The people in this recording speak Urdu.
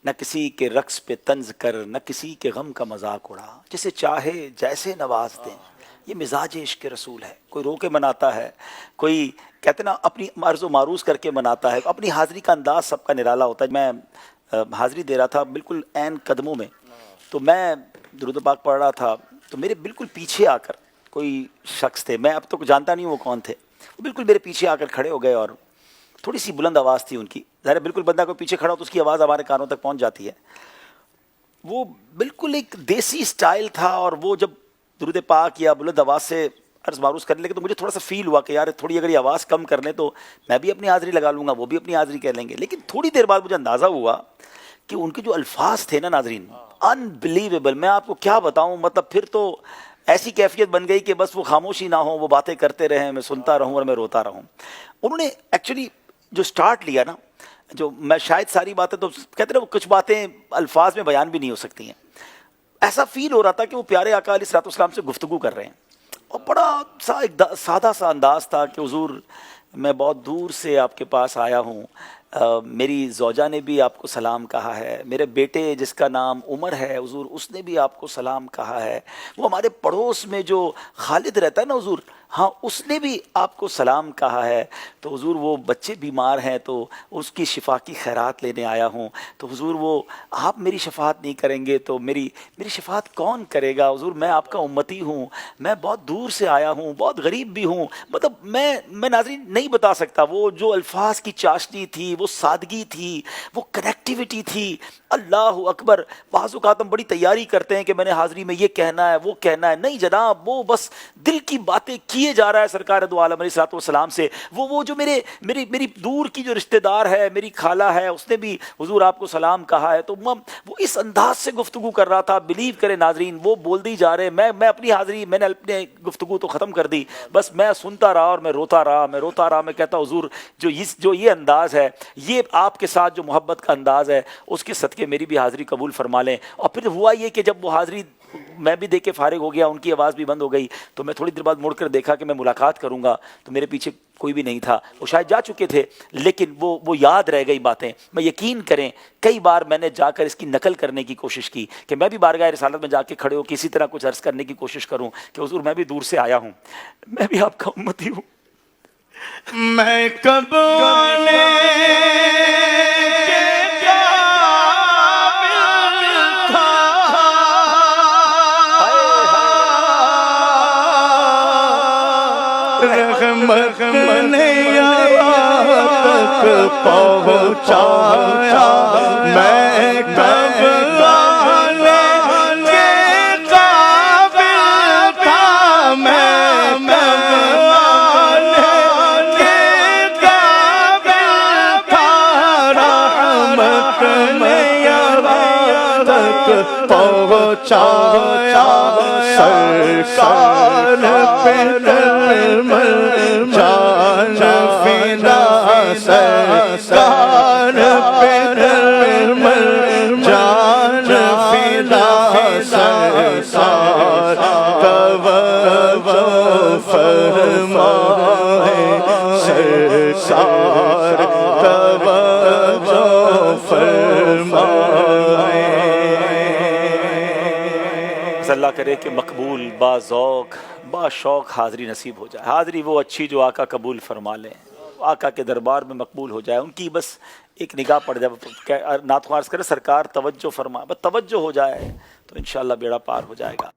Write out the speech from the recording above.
نہ کسی کے رقص پہ طنز کر، نہ کسی کے غم کا مذاق اڑا، جسے چاہے جیسے نواز دیں، یہ مزاج عشق رسول ہے۔ کوئی رو کے مناتا ہے، کوئی کہتے نا اپنی مرض و معروض کر کے مناتا ہے، اپنی حاضری کا انداز سب کا نرالا ہوتا ہے۔ میں حاضری دے رہا تھا بالکل عین قدموں میں، تو میں درود پاک پڑھ رہا تھا، تو میرے بالکل پیچھے آ کر کوئی شخص تھے، میں اب تک جانتا نہیں وہ کون تھے، وہ بالکل میرے پیچھے آ کر کھڑے ہو گئے، اور تھوڑی سی بلند آواز تھی ان کی، ظاہر بالکل بندہ کو پیچھے کھڑا ہو تو اس کی آواز ہمارے کانوں تک پہنچ جاتی ہے۔ وہ بالکل ایک دیسی سٹائل تھا، اور وہ جب درود پاک یا بلند آواز سے عرض معروض کرنے لگے تو مجھے تھوڑا سا فیل ہوا کہ یار تھوڑی اگر یہ آواز کم کر لیں تو میں بھی اپنی حاضری لگا لوں گا، وہ بھی اپنی حاضری کہہ لیں گے۔ لیکن تھوڑی دیر بعد مجھے اندازہ ہوا کہ ان کے جو الفاظ تھے نا ناظرین، انبلیویبل، میں آپ کو کیا بتاؤں، مطلب پھر تو ایسی کیفیت بن گئی کہ بس وہ خاموشی نہ ہو، وہ باتیں کرتے رہیں، میں سنتا رہوں اور میں روتا رہوں۔ انہوں نے ایکچولی جو سٹارٹ لیا نا، جو میں شاید ساری باتیں تو کہتے ہیں وہ کچھ باتیں الفاظ میں بیان بھی نہیں ہو سکتی ہیں، ایسا فیل ہو رہا تھا کہ وہ پیارے آقا علیہ الصلوۃ والسلام سے گفتگو کر رہے ہیں، اور بڑا سا ایک سادہ سا انداز تھا کہ حضور میں بہت دور سے آپ کے پاس آیا ہوں، میری زوجہ نے بھی آپ کو سلام کہا ہے، میرے بیٹے جس کا نام عمر ہے حضور اس نے بھی آپ کو سلام کہا ہے، وہ ہمارے پڑوس میں جو خالد رہتا ہے نا حضور، ہاں اس نے بھی آپ کو سلام کہا ہے، تو حضور وہ بچے بیمار ہیں تو اس کی شفا کی خیرات لینے آیا ہوں، تو حضور وہ آپ میری شفاعت نہیں کریں گے تو میری شفاعت کون کرے گا، حضور میں آپ کا امتی ہوں، میں بہت دور سے آیا ہوں، بہت غریب بھی ہوں، مطلب میں ناظرین نہیں بتا سکتا، وہ جو الفاظ کی چاشنی تھی، وہ سادگی تھی، وہ کنیکٹیوٹی تھی، اللہ اکبر۔ بعض اوقات ہم بڑی تیاری کرتے ہیں کہ میں نے حاضری میں یہ کہنا ہے وہ کہنا ہے، نہیں جناب، وہ بس دل کی باتیں کیے جا رہا ہے سرکار دو عالم علیہ الصلوۃ والسلام سے۔ وہ جو میری دور کی جو رشتہ دار ہے، میری خالہ ہے، اس نے بھی حضور آپ کو سلام کہا ہے، تو وہ اس انداز سے گفتگو کر رہا تھا، بلیو کرے ناظرین، وہ بول دی جا رہے، میں اپنی حاضری، میں نے اپنے گفتگو تو ختم کر دی، بس میں سنتا رہا اور میں روتا رہا، میں کہتا حضور جو یہ انداز ہے، یہ آپ کے ساتھ جو محبت کا انداز ہے، اس کے صدقے میری بھی حاضری قبول فرما لیں۔ اور پھر ہوا یہ کہ جب وہ حاضری میں بھی دیکھ کے فارغ ہو گیا، ان کی آواز بھی بند ہو گئی، تو میں تھوڑی دیر بعد مڑ کر دیکھا کہ میں ملاقات کروں گا، تو میرے پیچھے کوئی بھی نہیں تھا، وہ شاید جا چکے تھے، لیکن وہ یاد رہ گئی باتیں۔ میں یقین کریں کئی بار میں نے جا کر اس کی نقل کرنے کی کوشش کی کہ میں بھی بارگاہ رسالت میں جا کے کھڑے ہو کسی طرح کچھ عرض کرنے کی کوشش کروں کہ حضور میں بھی دور سے آیا ہوں، میں بھی آپ کا امتی ہوں، میں کب آنے کے قابل تھا، رحمت نے یہاں تک پہنچایا، میں کب آنے کے قابل تھا، میں کب آنے کے قابل تھا، رحمت نے یہاں تک پہنچایا، سرکار پہ جان فدا، سرکار پہ جان فدا، سرکار توجہ فرمائے، سرکار توجہ فرمائے۔ اللہ کرے کہ مقبول، با ذوق، با شوق حاضری نصیب ہو جائے، حاضری وہ اچھی جو آقا قبول فرما لیں، آقا کے دربار میں مقبول ہو جائے، ان کی بس ایک نگاہ پڑ جائے، نعت خواہ عرض کرے سرکار توجہ فرما، بس توجہ ہو جائے تو انشاءاللہ بیڑا پار ہو جائے گا۔